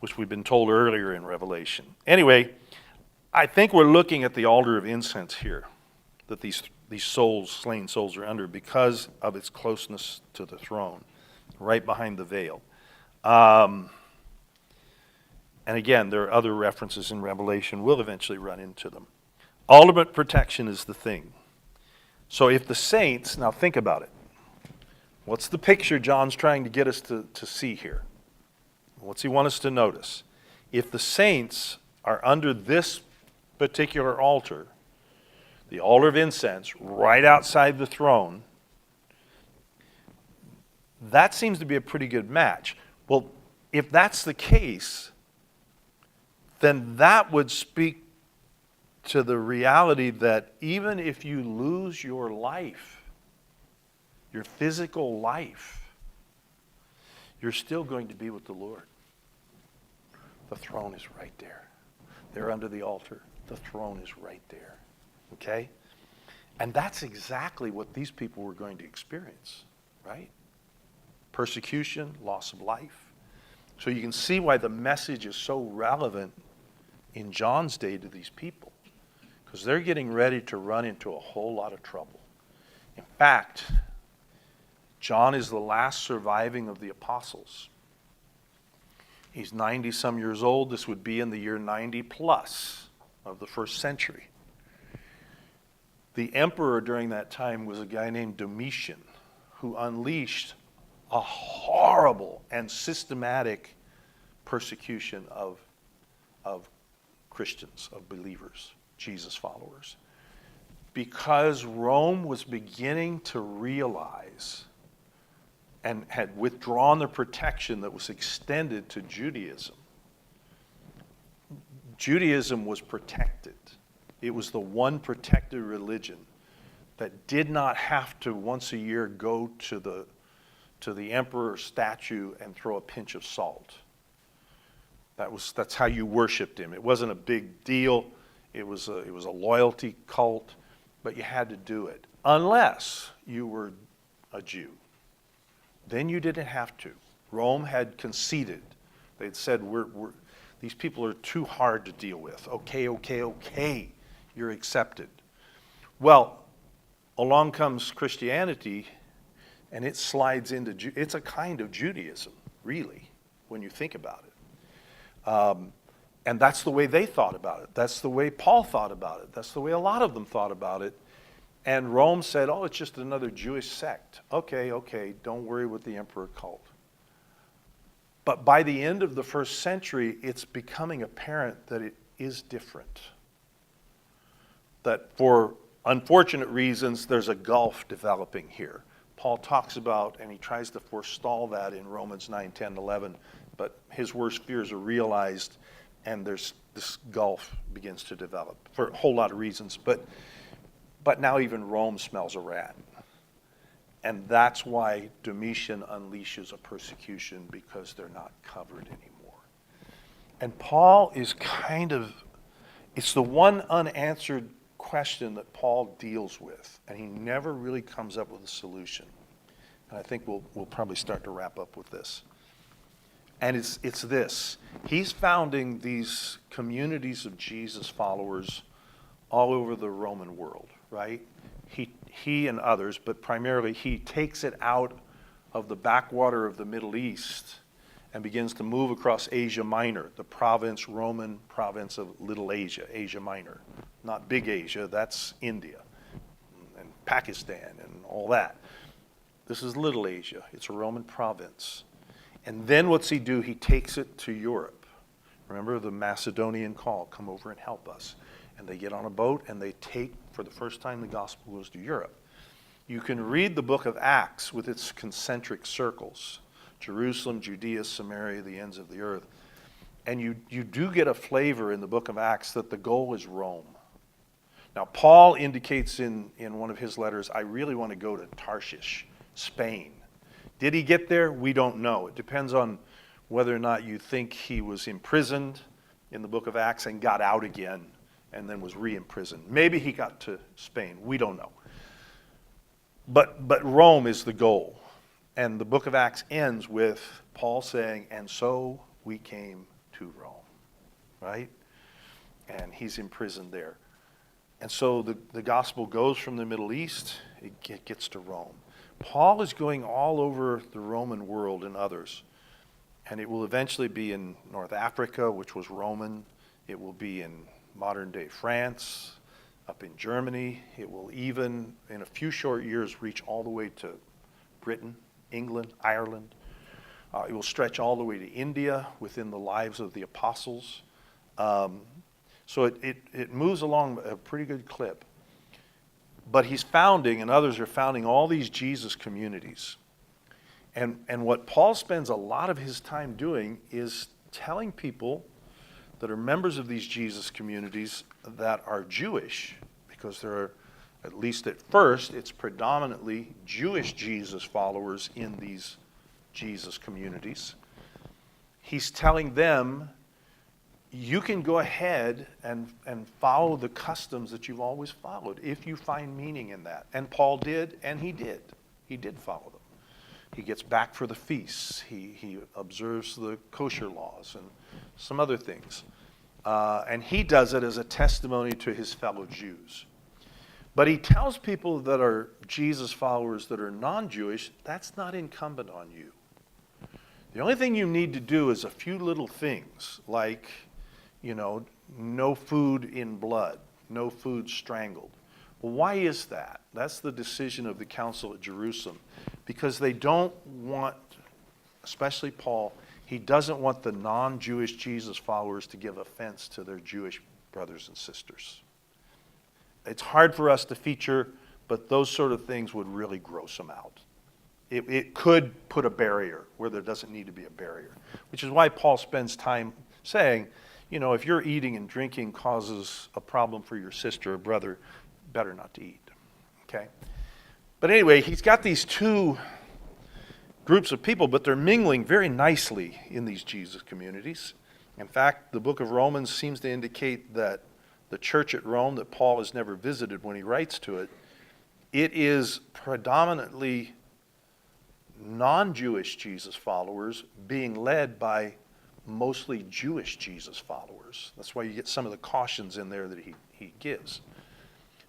Which we've been told earlier in Revelation. Anyway, I think we're looking at the altar of incense here that these souls, slain souls, are under because of its closeness to the throne, right behind the veil. And again, there are other references in Revelation. We'll eventually run into them. Ultimate protection is the thing. So if the saints, now think about it. What's the picture John's trying to get us to see here? What's he want us to notice? If the saints are under this particular altar, the altar of incense, right outside the throne, that seems to be a pretty good match. Well, if that's the case, then that would speak to the reality that even if you lose your life, your physical life, you're still going to be with the Lord. The throne is right there. They're under the altar. The throne is right there. Okay? And that's exactly what these people were going to experience, right? Persecution, loss of life. So you can see why the message is so relevant in John's day to these people, because they're getting ready to run into a whole lot of trouble. In fact, John is the last surviving of the apostles. He's 90-some years old. This would be in the year 90 plus of the first century. The emperor during that time was a guy named Domitian, who unleashed a horrible and systematic persecution of Christians, of believers, Jesus followers. Because Rome was beginning to realize and had withdrawn the protection that was extended to Judaism. Judaism was protected. It was the one protected religion that did not have to once a year go to the emperor's statue and throw a pinch of salt. That's how you worshipped him. It wasn't a big deal. It was a loyalty cult, but you had to do it unless you were a Jew. Then you didn't have to. Rome had conceded. They'd said, these people are too hard to deal with. Okay, you're accepted. Well, along comes Christianity, and it slides into, it's a kind of Judaism, really, when you think about it. And that's the way they thought about it. That's the way Paul thought about it. That's the way a lot of them thought about it. And Rome said, oh, it's just another Jewish sect. Okay, don't worry with the emperor cult. But by the end of the first century, it's becoming apparent that it is different. That for unfortunate reasons, there's a gulf developing here. Paul talks about, and he tries to forestall that in Romans 9, 10, 11, but his worst fears are realized, and there's this gulf begins to develop for a whole lot of reasons. But now even Rome smells a rat. And that's why Domitian unleashes a persecution, because they're not covered anymore. And Paul is it's the one unanswered question that Paul deals with, and he never really comes up with a solution. And I think we'll probably start to wrap up with this. And it's this. He's founding these communities of Jesus followers all over the Roman world, right? He and others, but primarily he takes it out of the backwater of the Middle East and begins to move across Asia Minor, the Roman province of Little Asia, Asia Minor. Not Big Asia, that's India and Pakistan and all that. This is Little Asia. It's a Roman province. And then what's he do? He takes it to Europe. Remember the Macedonian call, come over and help us. And they get on a boat and they take, for the first time, the gospel goes to Europe. You can read the book of Acts with its concentric circles, Jerusalem, Judea, Samaria, the ends of the earth. And you do get a flavor in the book of Acts that the goal is Rome. Now, Paul indicates in one of his letters, I really want to go to Tarshish, Spain. Did he get there? We don't know. It depends on whether or not you think he was imprisoned in the book of Acts and got out again and then was re-imprisoned. Maybe he got to Spain. We don't know. But Rome is the goal. And the book of Acts ends with Paul saying, and so we came to Rome, right? And he's imprisoned there. And so the gospel goes from the Middle East, it gets to Rome. Paul is going all over the Roman world and others. And it will eventually be in North Africa, which was Roman. It will be in modern-day France, up in Germany. It will even, in a few short years, reach all the way to Britain, England, Ireland. It will stretch all the way to India within the lives of the apostles. So it moves along a pretty good clip. But he's founding, and others are founding, all these Jesus communities. And what Paul spends a lot of his time doing is telling people that are members of these Jesus communities that are Jewish, because there are, at least at first, it's predominantly Jewish Jesus followers in these Jesus communities. He's telling them, you can go ahead and follow the customs that you've always followed if you find meaning in that. And Paul did, and he did. He did follow them. He gets back for the feasts. He observes the kosher laws and some other things. And he does it as a testimony to his fellow Jews. But he tells people that are Jesus followers that are non-Jewish, that's not incumbent on you. The only thing you need to do is a few little things, like, no food in blood, no food strangled. Well, why is that? That's the decision of the council at Jerusalem. Because they don't want, especially Paul, he doesn't want the non-Jewish Jesus followers to give offense to their Jewish brothers and sisters. It's hard for us to feature, but those sort of things would really gross them out. It could put a barrier where there doesn't need to be a barrier, which is why Paul spends time saying, if your eating and drinking causes a problem for your sister or brother, better not to eat, okay? But anyway, he's got these two groups of people, but they're mingling very nicely in these Jesus communities. In fact, the book of Romans seems to indicate that the church at Rome that Paul has never visited when he writes to it, it is predominantly non-Jewish Jesus followers being led by mostly Jewish Jesus followers. That's why you get some of the cautions in there that he gives.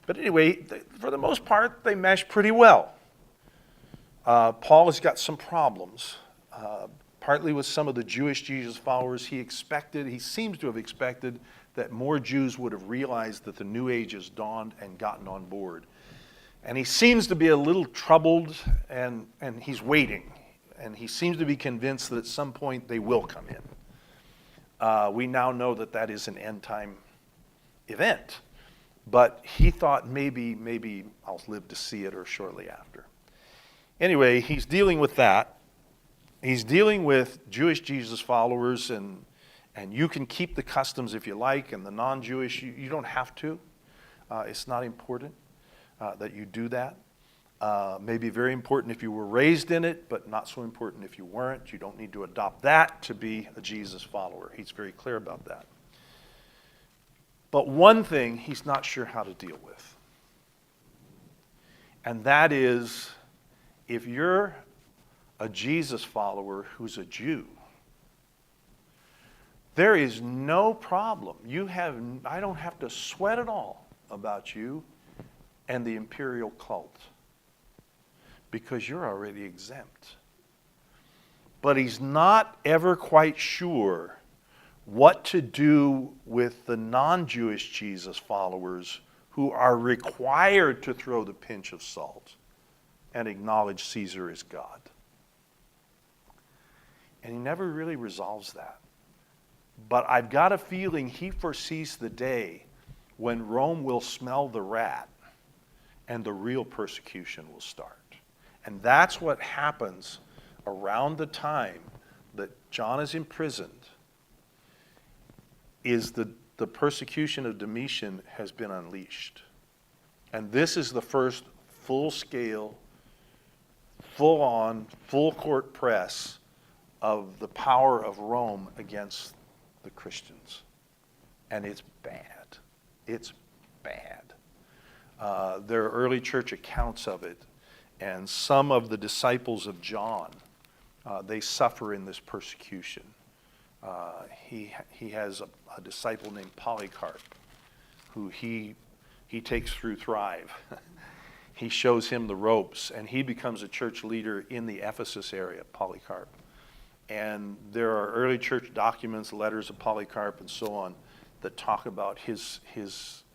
But anyway, for the most part, they mesh pretty well. Paul has got some problems, partly with some of the Jewish Jesus followers. He seems to have expected that more Jews would have realized that the new age has dawned and gotten on board. And he seems to be a little troubled, and he's waiting. And he seems to be convinced that at some point they will come in. We now know that is an end-time event. But he thought maybe I'll live to see it or shortly after. Anyway, he's dealing with that. He's dealing with Jewish Jesus followers, and you can keep the customs if you like, and the non-Jewish, you don't have to. It's not important that you do that. Maybe very important if you were raised in it, but not so important if you weren't. You don't need to adopt that to be a Jesus follower. He's very clear about that. But one thing he's not sure how to deal with. And that is, if you're a Jesus follower who's a Jew, there is no problem. I don't have to sweat at all about you and the imperial cult, because you're already exempt. But he's not ever quite sure what to do with the non-Jewish Jesus followers who are required to throw the pinch of salt and acknowledge Caesar as God. And he never really resolves that. But I've got a feeling he foresees the day when Rome will smell the rat and the real persecution will start. And that's what happens around the time that John is imprisoned, is the persecution of Domitian has been unleashed. And this is the first full-scale, full-on, full-court press of the power of Rome against the Christians. And it's bad. It's bad. There are early church accounts of it, and some of the disciples of John, they suffer in this persecution. He has a disciple named Polycarp, who he takes through Thrive. He shows him the ropes, and he becomes a church leader in the Ephesus area, Polycarp. And there are early church documents, letters of Polycarp, and so on, that talk about his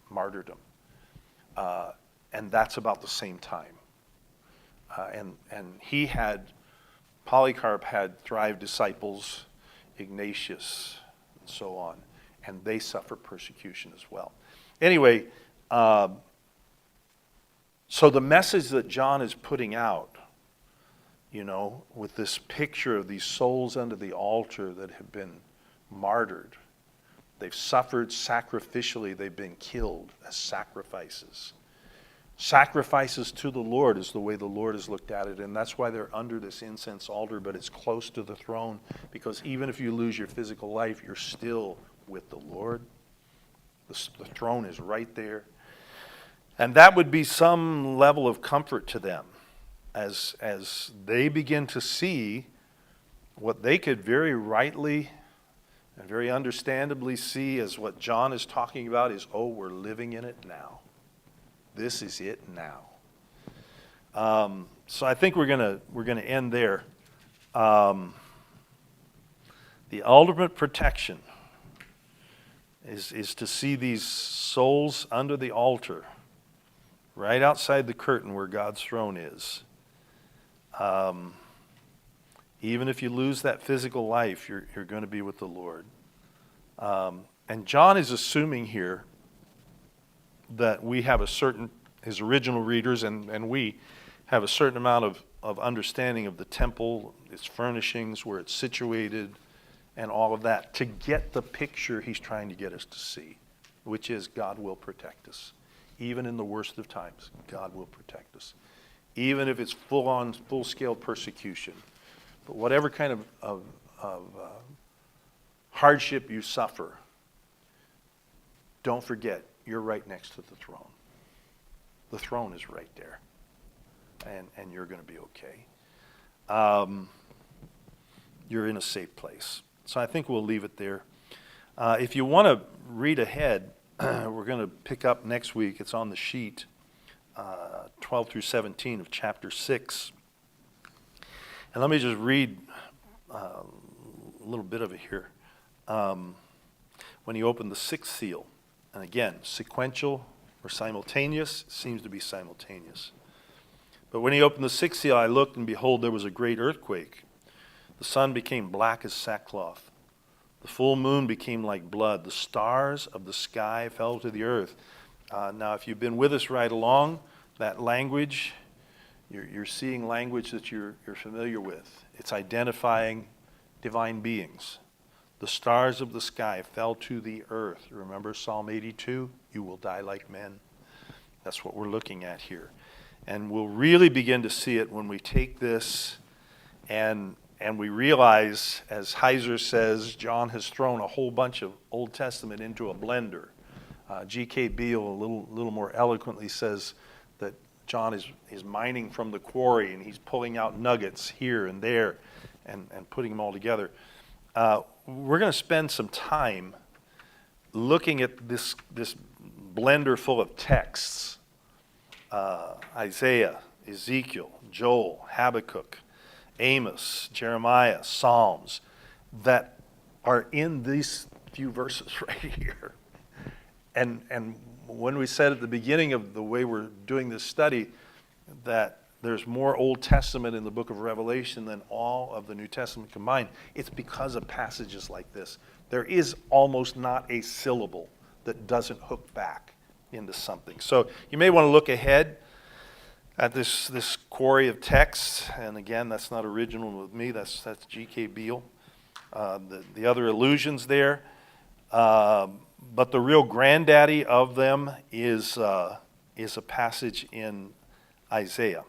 martyrdom. And that's about the same time. And Polycarp had Thrive disciples, Ignatius, and so on, and they suffer persecution as well. Anyway, so the message that John is putting out, with this picture of these souls under the altar that have been martyred, they've suffered sacrificially, they've been killed as sacrifices. Sacrifices to the Lord is the way the Lord has looked at it, and that's why they're under this incense altar, but it's close to the throne, because even if you lose your physical life, you're still with the Lord. The throne is right there. And that would be some level of comfort to them as they begin to see what they could very rightly and very understandably see as what John is talking about is, we're living in it now. This is it now. So I think we're gonna end there. The ultimate protection is to see these souls under the altar, right outside the curtain where God's throne is. Even if you lose that physical life, you're going to be with the Lord. And John is assuming here that we have his original readers and we have a certain amount of understanding of the temple, its furnishings, where it's situated, and all of that, to get the picture he's trying to get us to see, which is God will protect us. Even in the worst of times, God will protect us. Even if it's full-on, full-scale persecution. But whatever kind of hardship you suffer, don't forget, you're right next to the throne. The throne is right there. And you're going to be okay. You're in a safe place. So I think we'll leave it there. If you want to read ahead, we're going to pick up next week. It's on the sheet, 12 through 17 of chapter 6. And let me just read a little bit of it here. When he opened the sixth seal, and again, sequential or simultaneous, seems to be simultaneous. But when he opened the sixth seal, I looked, and behold, there was a great earthquake. The sun became black as sackcloth. The full moon became like blood. The stars of the sky fell to the earth. Now, if you've been with us right along, that language, you're seeing language that you're familiar with. It's identifying divine beings. The stars of the sky fell to the earth. Remember Psalm 82? You will die like men. That's what we're looking at here. And we'll really begin to see it when we take this and we realize, as Heiser says, John has thrown a whole bunch of Old Testament into a blender. G.K. Beale a little more eloquently says that John is mining from the quarry and he's pulling out nuggets here and there and putting them all together. We're going to spend some time looking at this blender full of texts. Isaiah, Ezekiel, Joel, Habakkuk, Amos, Jeremiah, Psalms, that are in these few verses right here. And when we said at the beginning of the way we're doing this study that there's more Old Testament in the book of Revelation than all of the New Testament combined, it's because of passages like this. There is almost not a syllable that doesn't hook back into something. So you may want to look ahead at this quarry of texts. And again, that's not original with me. That's G.K. Beale. The other allusions there. But the real granddaddy of them is a passage in Isaiah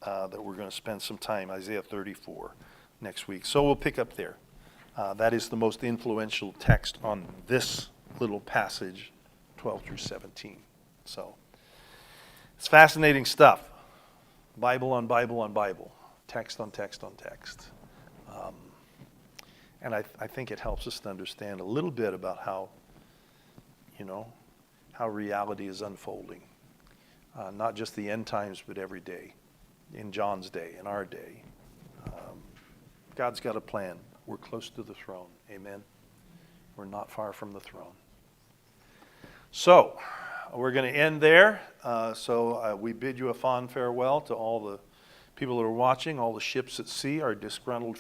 that we're going to spend some time, Isaiah 34, next week. So we'll pick up there. That is the most influential text on this little passage, 12 through 17. So it's fascinating stuff. Bible on Bible on Bible, text on text on text. And I think it helps us to understand a little bit about how reality is unfolding. Not just the end times, but every day, in John's day, in our day. God's got a plan. We're close to the throne. Amen. We're not far from the throne. So, we're going to end there. We bid you a fond farewell to all the people that are watching, all the ships at sea, our disgruntled